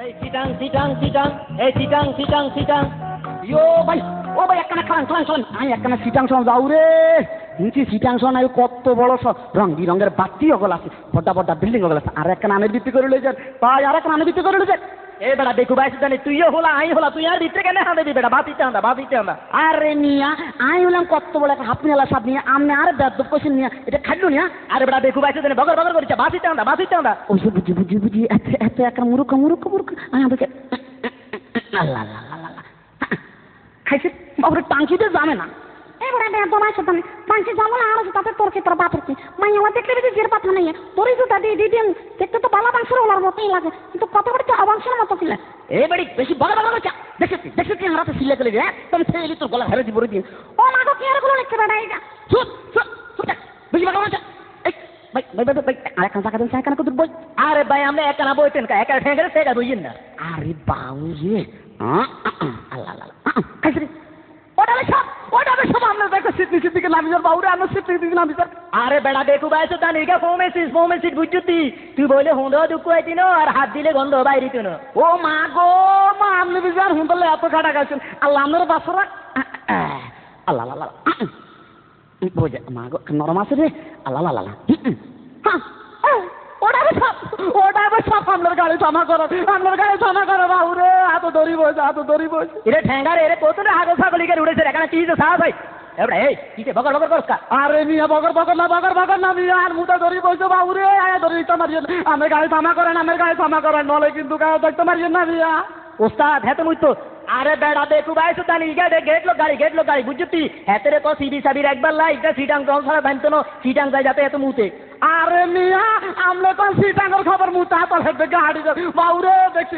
এই চিটাং চিটাং চিটাং, এই চিটাং চিটাং চিটাং। ইয়ো ভাই, ও ভাই একখানা খান খান খান, আমি একখানা সিটাংশ যাও রে। নিচে সিটাংশ নাই, কত বড় সব রং বিরঙের বাতি ওগুলো আছে, বড্ডা বড্ডা বিল্ডিং ওগুলো আছে। আর একখানা আনে বিক্রি করে লই যান ভাই, আর একখানা আনে বিক্রি করে লই যান। এ বেটা দেখু বাইছে জানি তুইও হলা আই হলা, তুই আর ভিতরে কেন হাঁদে বেটা, বাতিতে আন্দা বাতিতে আন্দা। আরে মিয়া, আমি হলাম কত বড় একটা হাফ নিয়ালা সাপ নিয়ে, আপনি আর বেদব কোশ্চেন নিয়ে এটা খাইলো নিয়া। আরে বেটা দেখু বাইছে জানি বগর বগর করিছে, বাতিতে আন্দা বাতিতে আন্দা। ওই যে বুঝি বুঝি বুঝি, এত এত একটা মুরুখ মুরুখ মুরুখ আমি আমাকে আল্লাহ আল্লাহ আল্লাহ খাইছে বাবুরে, টাঙ্কিতে যাবে না। এবারে তোমার সাথে টাঙ্কি যাবো না, আর তাতে তোর কি তোর বাপের কি মাই আমার দেখলে বেশি জের পাথা নেই, তোরই জুতা দিয়ে দিয়ে দিন, দেখতে তো বালা মাংসের ওলার মতোই লাগে, কিন্তু কত করে তো অবাংশের মতো ছিল। এই বাড়ি বেশি বগর বগর করছে, দেখেছি দেখেছি হারাতে সিলে গেলে একদম ছেলে তোর গলা হেরে দিব দিয়ে। ও মা গো, কি আর গুলো লিখতে বেড়া এটা, চুপ চুপ চুপ, বেশি বগর করছে। ভাই ভাই ভাই ভাই, আর একটা টাকা দেন, সাইকানা কত বই। আরে ভাই আমরা একা না বইতেন কা, একা ঠেঙ্গের ঠেকা দইয়েন না। আরে বাবু রে, আল্লাহ আল্লাহ খাইছে রে, ওটা সব ওটা সব আমরা দেখো সিটনি সিটনিকে নামি যার বাবুরে, আমরা সিটনি দিকে নামি যার। আরে বেড়া দেখু বাইছে জানি কে ফোমেসিস বুঝছুতি, তুই বলে হুঁদো দুঃখ হইতিন আর হাত দিলে গন্ধ বাইরে তুন। ও মা গো মা, আপনি বিজার হুঁদলে এত খাটা খাইছেন, আল্লাহ আপনার বাসরা আল্লাহ আল্লাহ বোঝে মা গো, নরম আছে রে, আল্লাহ আল্লাহ। ওটা সব আপনার গাড়ি জমা করো, আপনার গাড়ি জমা করো বাবুরে, এত দড়ি বসে এত দড়ি বসে। এরে ঠেঙ্গারে এরে কতটা হাগল ছাগলিকে উড়েছে, এখানে কি যে সাহস ভাই এবড়া, এই কিসে বগর বগর করছ কা? আরে মিয়া বগর বগর না মিয়া, আর মুটা দড়ি বসে বাবুরে, দড়ি দিতে মারিয়েন, আমার গাড়ি জমা করেন, আমার গাড়ি জমা করেন, নলে কিন্তু গাড়ি দেখতে মারিয়েন না মিয়া। ওস্তাদ হেতে মুইতো। আরে বেড়া দেখু বাইছে জানি গেট লোক গাড়ি বুঝছুতি, হেতে তো সিবি সাবির একবার লাইটা সিটাং জল ছাড়া বানতো না, সিটাং যায় যাতে এত মুতে। আরে মিয়া, আমরা কোন সিটাঙ্গর খবর মুতা তো হেতে গাড়ি বাবুরে দেখছি